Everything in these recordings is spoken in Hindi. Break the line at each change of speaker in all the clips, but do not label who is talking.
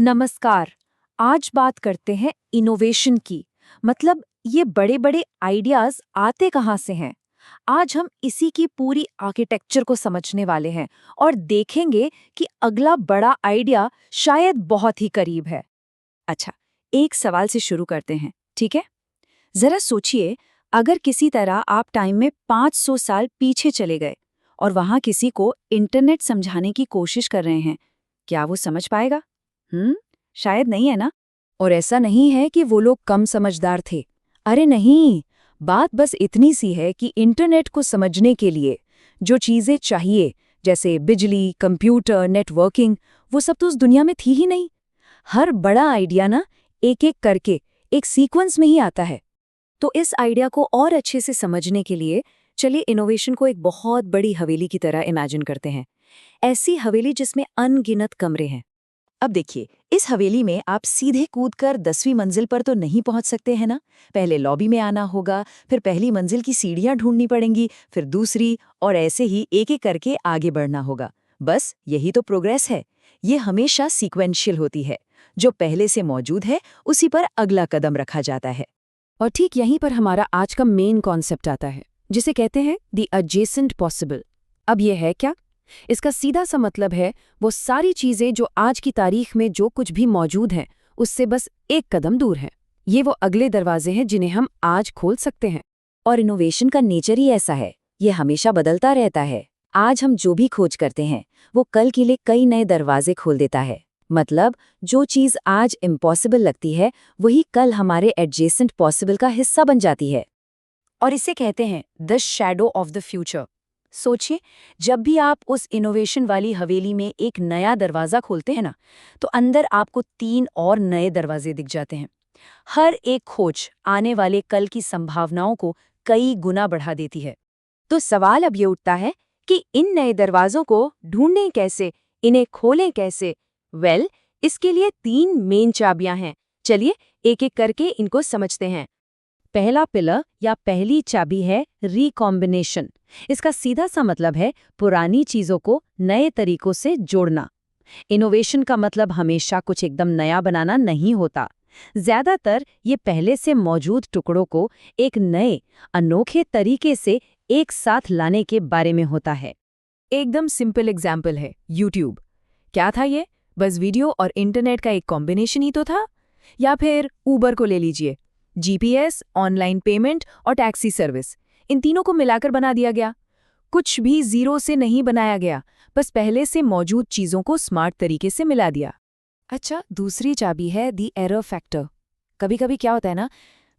नमस्कार। आज बात करते हैं इनोवेशन की। मतलब ये बड़े बड़े आइडियाज आते कहाँ से हैं। आज हम इसी की पूरी आर्किटेक्चर को समझने वाले हैं और देखेंगे कि अगला बड़ा आइडिया शायद बहुत ही करीब है। अच्छा, एक सवाल से शुरू करते हैं, ठीक है? जरा सोचिए, अगर किसी तरह आप टाइम में 500 साल पीछे चले गए और वहां किसी को इंटरनेट समझाने की कोशिश कर रहे हैं, क्या वो समझ पाएगा? शायद नहीं, है ना? और ऐसा नहीं है कि वो लोग कम समझदार थे। अरे नहीं, बात बस इतनी सी है कि इंटरनेट को समझने के लिए जो चीजें चाहिए, जैसे बिजली, कंप्यूटर, नेटवर्किंग, वो सब तो उस दुनिया में थी ही नहीं। हर बड़ा आइडिया ना एक एक करके एक सीक्वेंस में ही आता है। तो इस आइडिया को और अच्छे से समझने के लिए चलिए इनोवेशन को एक बहुत बड़ी हवेली की तरह इमेजिन करते हैं। ऐसी हवेली जिसमें अनगिनत कमरे हैं। अब देखिए, इस हवेली में आप सीधे कूदकर 10वीं मंजिल पर तो नहीं पहुंच सकते हैं ना। पहले लॉबी में आना होगा, फिर पहली मंजिल की सीढ़ियां ढूंढनी पड़ेंगी, फिर दूसरी, और ऐसे ही एक एक करके आगे बढ़ना होगा। बस यही तो प्रोग्रेस है। ये हमेशा सीक्वेंशियल होती है। जो पहले से मौजूद है उसी पर अगला कदम रखा जाता है। और ठीक यहीं पर हमारा आज का मेन कॉन्सेप्ट आता है, जिसे कहते हैं द एडजेसेंट पॉसिबल। अब यह है क्या? इसका सीधा सा मतलब है वो सारी चीजें जो आज की तारीख में जो कुछ भी मौजूद हैं, उससे बस एक कदम दूर हैं। ये वो अगले दरवाजे हैं जिन्हें हम आज खोल सकते हैं। और इनोवेशन का नेचर ही ऐसा है, ये हमेशा बदलता रहता है। आज हम जो भी खोज करते हैं वो कल के लिए कई नए दरवाजे खोल देता है। मतलब जो चीज आज इम्पॉसिबल लगती है वही कल हमारे एडजेसेंट पॉसिबल का हिस्सा बन जाती है। और इसे कहते हैं the shadow of the future. सोचिए, जब भी आप उस इनोवेशन वाली हवेली में एक नया दरवाजा खोलते हैं ना, तो अंदर आपको 3 और नए दरवाजे दिख जाते हैं। हर एक खोज आने वाले कल की संभावनाओं को कई गुना बढ़ा देती है। तो सवाल अब ये उठता है कि इन नए दरवाजों को ढूंढें कैसे, इन्हें खोलें कैसे? इसके लिए 3 मेन चाबियां हैं। चलिए एक एक करके इनको समझते हैं। पहला पिलर या पहली चाबी है रिकॉम्बिनेशन। इसका सीधा सा मतलब है पुरानी चीजों को नए तरीकों से जोड़ना। इनोवेशन का मतलब हमेशा कुछ एकदम नया बनाना नहीं होता। ज्यादातर ये पहले से मौजूद टुकड़ों को एक नए, अनोखे तरीके से एक साथ लाने के बारे में होता है। एकदम सिंपल एग्जाम्पल है यूट्यूब। क्या था ये? बस वीडियो और इंटरनेट का एक कॉम्बिनेशन ही तो था। या फिर ऊबर को ले लीजिए। जीपीएस, ऑनलाइन पेमेंट और टैक्सी सर्विस, इन तीनों को मिलाकर बना दिया गया। कुछ भी जीरो से नहीं बनाया गया, बस पहले से मौजूद चीजों को स्मार्ट तरीके से मिला दिया। अच्छा, दूसरी चाबी है दी एरर फैक्टर। कभी कभी क्या होता है ना,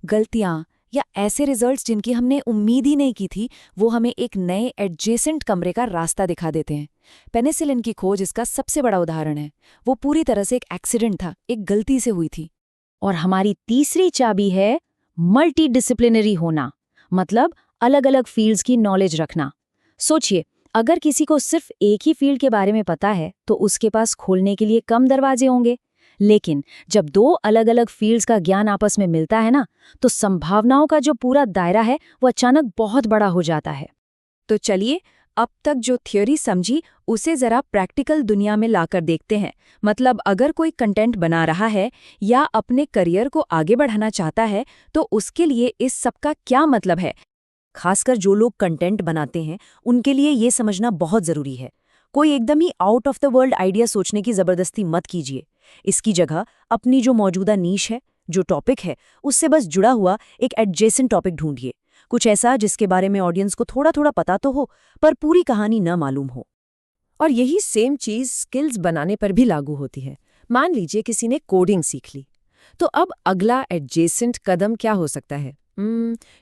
गलतियां या ऐसे रिजल्ट्स जिनकी हमने उम्मीद ही नहीं की थी, वो हमें एक नए एडजेसेंट कमरे का रास्ता दिखा देते हैं। पेनिसिलिन की खोज इसका सबसे बड़ा उदाहरण है। वो पूरी तरह से एक एक्सीडेंट था, एक गलती से हुई थी। और हमारी तीसरी चाबी है मल्टीडिसिप्लिनरी होना। मतलब अलग अलग फील्ड्स की नॉलेज रखना। सोचिए, अगर किसी को सिर्फ एक ही फील्ड के बारे में पता है तो उसके पास खोलने के लिए कम दरवाजे होंगे। लेकिन जब 2 अलग अलग फील्ड्स का ज्ञान आपस में मिलता है ना, तो संभावनाओं का जो पूरा दायरा है वो अचानक बहुत बड़ा हो जाता है। तो चलिए, अब तक जो थ्योरी समझी उसे जरा प्रैक्टिकल दुनिया में लाकर देखते हैं। मतलब अगर कोई कंटेंट बना रहा है या अपने करियर को आगे बढ़ाना चाहता है, तो उसके लिए इस सब का क्या मतलब है। खासकर जो लोग कंटेंट बनाते हैं उनके लिए ये समझना बहुत जरूरी है। कोई एकदम ही out of the world idea सोचने की जबरदस्ती मत कीजिए। इसकी जगह अपनी जो मौजूदा नीश है, जो टॉपिक है, उससे बस जुड़ा हुआ एक एडजेसेंट टॉपिक ढूंढिए। कुछ ऐसा जिसके बारे में ऑडियंस को थोड़ा थोड़ा पता तो हो, पर पूरी कहानी न मालूम हो। और यही सेम चीज स्किल्स बनाने पर भी लागू होती है। मान लीजिए किसी ने कोडिंग सीख ली, तो अब अगला एडजेसेंट कदम क्या हो सकता है?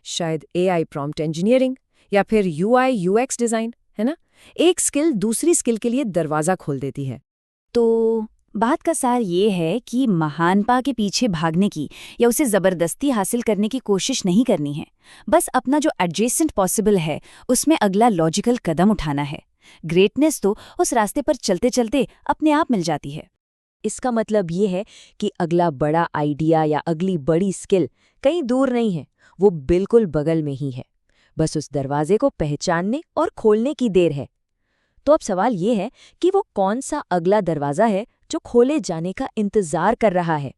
शायद एआई प्रॉम्प्ट इंजीनियरिंग या फिर यूआई यूएक्स डिजाइन, है ना? एक स्किल दूसरी स्किल के लिए दरवाजा खोल देती है। तो बात का सार ये है कि महानता के पीछे भागने की या उसे जबरदस्ती हासिल करने की कोशिश नहीं करनी है। बस अपना जो एडजेसेंट पॉसिबल है उसमें अगला लॉजिकल कदम उठाना है। ग्रेटनेस तो उस रास्ते पर चलते चलते अपने आप मिल जाती है। इसका मतलब ये है कि अगला बड़ा आइडिया या अगली बड़ी स्किल कहीं दूर नहीं है, वो बिल्कुल बगल में ही है। बस उस दरवाजे को पहचानने और खोलने की देर है। तो अब सवाल ये है कि वो कौन सा अगला दरवाजा है
जो खोले जाने का इंतजार कर रहा है।